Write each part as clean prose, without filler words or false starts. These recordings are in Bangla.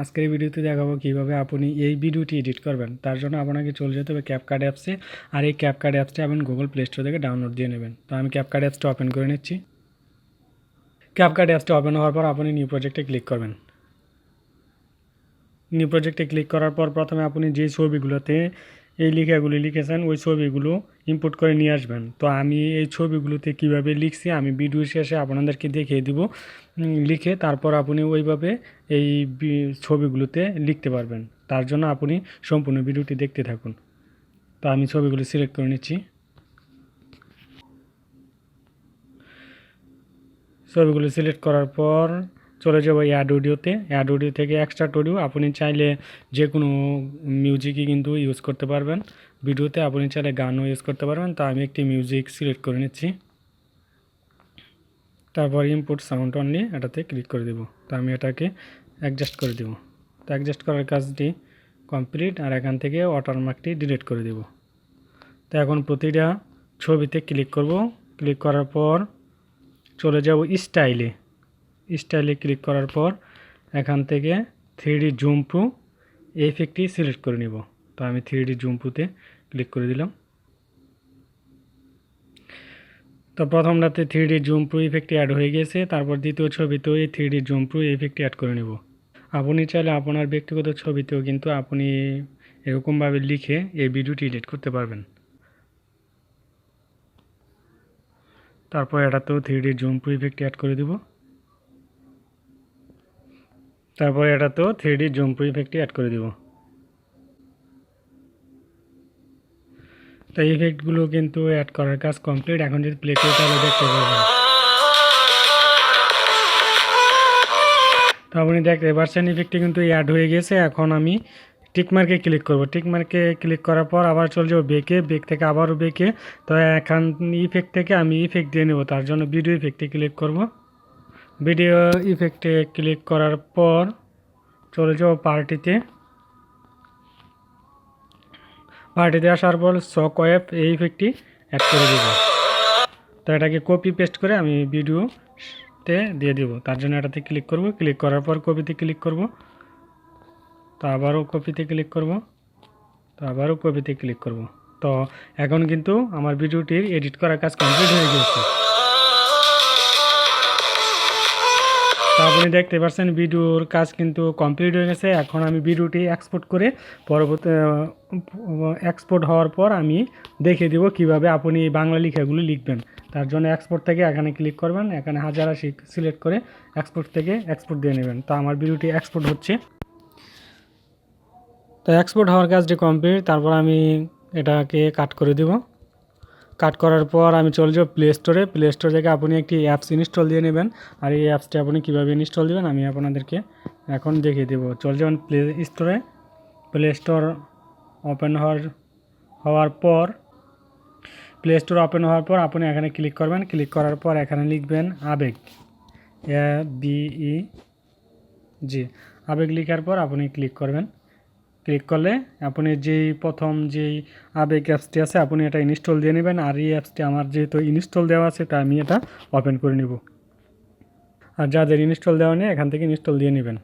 আজকের এই ভিডিওতে দেখাবো কিভাবে আপনি এই ভিডিওটি এডিট করবেন। তার জন্য আপনাকে চলে যেতে হবে ক্যাপকাট অ্যাপসে। আর এই ক্যাপকাট অ্যাপসটি আপনি গুগল প্লে স্টোর থেকে ডাউনলোড দিয়ে নেবেন। তো আমি ক্যাপকাট অ্যাপসটা ওপেন করে নিচ্ছি। ক্যাপকাট অ্যাপসটা ওপেন হওয়ার পর আপনি নিউ প্রজেক্টে ক্লিক করবেন। নিউ প্রজেক্টে ক্লিক করার পর প্রথমে আপনি যে ছবিগুলোতে এই লেখাগুলি লিখেছেন ওই ছবিগুলো ইম্পোর্ট করে নিয়ে আসবেন। তো আমি এই ছবিগুলোতে কিভাবে লিখছি আমি ভিডিও শেষে আপনাদেরকে দেখিয়ে দিব। লিখে তারপর আপনি ওইভাবে এই ছবিগুলোতে লিখতে পারবেন। তার জন্য আপনি সম্পূর্ণ ভিডিওটি দেখতে থাকুন। তো আমি ছবিগুলো সিলেক্ট করে নিচ্ছি। ছবিগুলো সিলেক্ট করার পর চলে যাবো অ্যাড অডিওতে। অ্যাড অডিও থেকে এক্সট্রাক্ট অডিও আপনি চাইলে যে কোনো মিউজিকই কিন্তু ইউজ করতে পারবেন। ভিডিওতে আপনি চাইলে গানও ইউজ করতে পারবেন। তো আমি একটি মিউজিক সিলেক্ট করে নিচ্ছি। তারপর ইনপুট সাউন্ড অনলি এটাতে ক্লিক করে দেব। তো আমি এটাকে অ্যাডজাস্ট করে দেব। তো অ্যাডজাস্ট করার কাজটি কমপ্লিট। আর এখান থেকে ওয়াটারমার্কটি ডিলিট করে দেব। তো এখন প্রতিটা ছবিতে ক্লিক করব। ক্লিক করার পর চলে যাব স্টাইলে। স্টাইলে ক্লিক করার পর এখান থেকে 3D জুম প্রো ইফেক্টটি সিলেক্ট করে নিব। তো আমি 3D জুম প্রোতে ক্লিক করে দিলাম। তো প্রথমটাতে 3D জুম প্রো ইফেক্টটি অ্যাড হয়ে গেছে। তারপর দ্বিতীয় ছবিতেও এই 3D জুম প্রো ইফেক্টটি অ্যাড করে নেব। আপনি চাইলে আপনার ব্যক্তিগত ছবিতেও কিন্তু আপনি এরকমভাবে লিখে এই ভিডিওটি এডিট করতে পারবেন। তারপর এটাতেও 3D জুম প্রো ইফেক্টটি অ্যাড করে দেব। তারপর এটাতেও 3D জুম প্রো ইফেক্টটি অ্যাড করে দেব। তো ইফেক্টগুলো কিন্তু অ্যাড করার কাজ কমপ্লিট। এখন যদি প্লে করি তাহলে দেখতে পাবেন। তো আপনি দেখতে পাচ্ছেন ইফেক্টটি কিন্তু অ্যাড হয়ে গেছে। এখন আমি টিকমার্কে ক্লিক করব। টিকমার্কে ক্লিক করার পর আবার চলে যাবো বেকে। বেক থেকে আবারও বেকে। তো এখন ইফেক্ট থেকে আমি ইফেক্ট দিয়ে নেব। তার জন্য ভিডিও ইফেক্টে ক্লিক করব। ভিডিও ইফেক্টে ক্লিক করার পর চলে যাব পার্টিতে। পার্টিতে আসার পর শক ওয়েভ এই ইফেক্টটি অ্যাড করে দেব। তো এটাকে কপি পেস্ট করে আমি ভিডিওতে দিয়ে দেব। তার জন্য এটাতে ক্লিক করব। ক্লিক করার পর কপিতে ক্লিক করব। তো আবারও কপিতে ক্লিক করব। তো আবারও কপিতে ক্লিক করব। তো এখন কিন্তু আমার ভিডিওটির এডিট করার কাজ কমপ্লিট হয়ে গেছে। তো আপনি দেখতে পাচ্ছেন ভিডিওর কাজ কিন্তু কমপ্লিট হয়ে গেছে। এখন আমি ভিডিওটি এক্সপোর্ট করে পরবর্তী এক্সপোর্ট হওয়ার পর আমি দেখিয়ে দেব কিভাবে আপনি বাংলা লেখাগুলো লিখবেন। তার জন্য এক্সপোর্ট থেকে এখানে ক্লিক করবেন। এখানে হাজার সিলেক্ট করে এক্সপোর্ট থেকে এক্সপোর্ট দিয়ে নেবেন। তো আমার ভিডিওটি এক্সপোর্ট হচ্ছে। তো এক্সপোর্ট হওয়ার কাজটি কমপ্লিট। তারপর আমি এটাকে কাট করে দেব। কাট করার পর আমি চলে যাব প্লে স্টোরে। প্লে স্টোর থেকে আপনি একটি অ্যাপস ইনস্টল দিয়ে নেবেন। আর এই অ্যাপসটি আপনি কীভাবে ইনস্টল দেবেন আমি আপনাদেরকে এখন দেখিয়ে দেবো। চলে যাবেন প্লে স্টোরে। প্লে স্টোর ওপেন হওয়ার পর প্লে স্টোর ওপেন হওয়ার পর আপনি এখানে ক্লিক করবেন। ক্লিক করার পর এখানে লিখবেন আবেগ, ABEG। আবেগ লিখার পর আপনি ক্লিক করবেন। ক্লিক করলে আপনি যেই আবেগ অ্যাপসটি আছে আপনি এটা ইনস্টল দিয়ে নেবেন। আর এই অ্যাপসটি আমার যেহেতু ইনস্টল দেওয়া আছে তাই আমি এটা ওপেন করে নেব। আর যাদের ইনস্টল দেওয়া নেই এখান থেকে ইনস্টল দিয়ে নেবেন।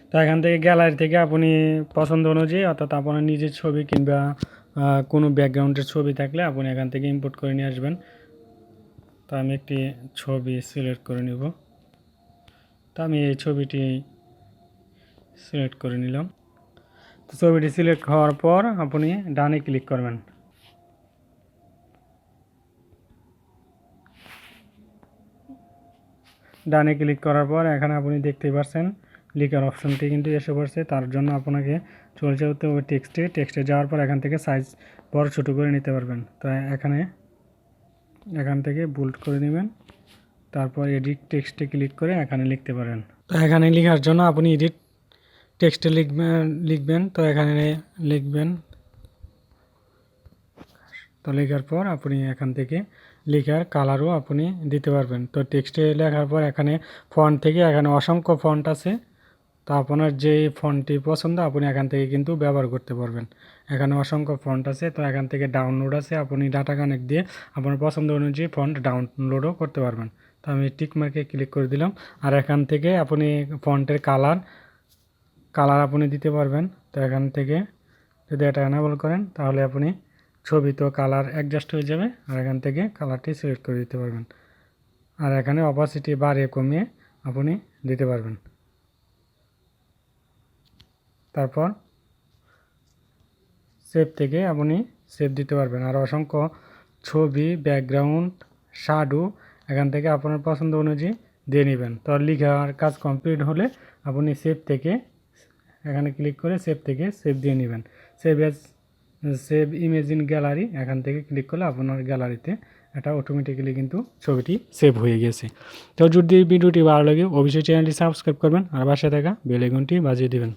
তো এখান থেকে গ্যালারি থেকে আপনি পছন্দ অনুযায়ী অর্থাৎ আপনার নিজের ছবি কিংবা কোনো ব্যাকগ্রাউন্ডের ছবি থাকলে আপনি এখান থেকে ইম্পোর্ট করে নিয়ে আসবেন। তো আমি একটি ছবি সিলেক্ট করে নেব। তো আমি এই ছবিটি সিলেক্ট করে নিলাম। তো ছবিটি সিলেক্ট হওয়ার পর আপনি ডানে ক্লিক করবেন। ডানে ক্লিক করার পর এখানে আপনি দেখতেই পাচ্ছেন লেখার অপশনটি কিন্তু এসে পড়ছে। তার জন্য আপনাকে চলে যেতে হবে টেক্সটে যাওয়ার পর এখান থেকে সাইজ বড় ছোটো করে নিতে পারবেন। তো এখান থেকে বোল্ড করে নেবেন। তারপর এডিট টেক্সটে ক্লিক করে এখানে লিখতে পারেন। তো এখানে লেখার জন্য আপনি এডিট টেক্সটে লিখবেন। তো এখানে লিখবেন। তো লেখার পর আপনি এখান থেকে লেখার কালারও আপনি দিতে পারবেন। তো টেক্সটে লেখার পর এখানে ফন্ট থেকে এখানে অসংখ্য ফন্ট আছে। তো আপনার যে ফন্টটি পছন্দ আপনি এখান থেকে কিন্তু ব্যবহার করতে পারবেন। এখানে অসংখ্য ফন্ট আছে। তো এখান থেকে ডাউনলোড আছে। আপনি ডাটা কানেক্ট দিয়ে আপনার পছন্দ অনুযায়ী ফন্ট ডাউনলোডও করতে পারবেন। তো আমি টিক মার্কে ক্লিক করে দিলাম। আর এখান থেকে আপনি ফন্টের কালার আপনি দিতে পারবেন। তো এখান থেকে যদি এটা এনেবল করেন তাহলে আপনি ছবি তো কালার অ্যাডজাস্ট হয়ে যাবে, আর এখান থেকে কালারটি সিলেক্ট করে দিতে পারবেন। আর এখানে অপাসিটি বাড়িয়ে কমিয়ে আপনি দিতে পারবেন। তারপর সেভ থেকে আপনি সেভ দিতে পারবেন। আর অসংখ্য ছবি, ব্যাকগ্রাউন্ড, শ্যাডো এখান থেকে আপনার পছন্দ অনুযায়ী দিয়ে নেবেন। তো লেখার কাজ কমপ্লিট হলে আপনি সেভ থেকে এখানে ক্লিক করে সেভ থেকে সেভ দিয়ে নেবেন। সেভ ইমেজ ইন গ্যালারি এখান থেকে ক্লিক করলে আপনার গ্যালারিতে এটা অটোমেটিক্যালি কিন্তু ছবিটি সেভ হয়ে গেছে। তো যদি ভিডিওটি ভালো লাগে অবশ্যই চ্যানেলটি সাবস্ক্রাইব করবেন আর পাশে থাকা বেল আইকনটি বাজিয়ে দেবেন।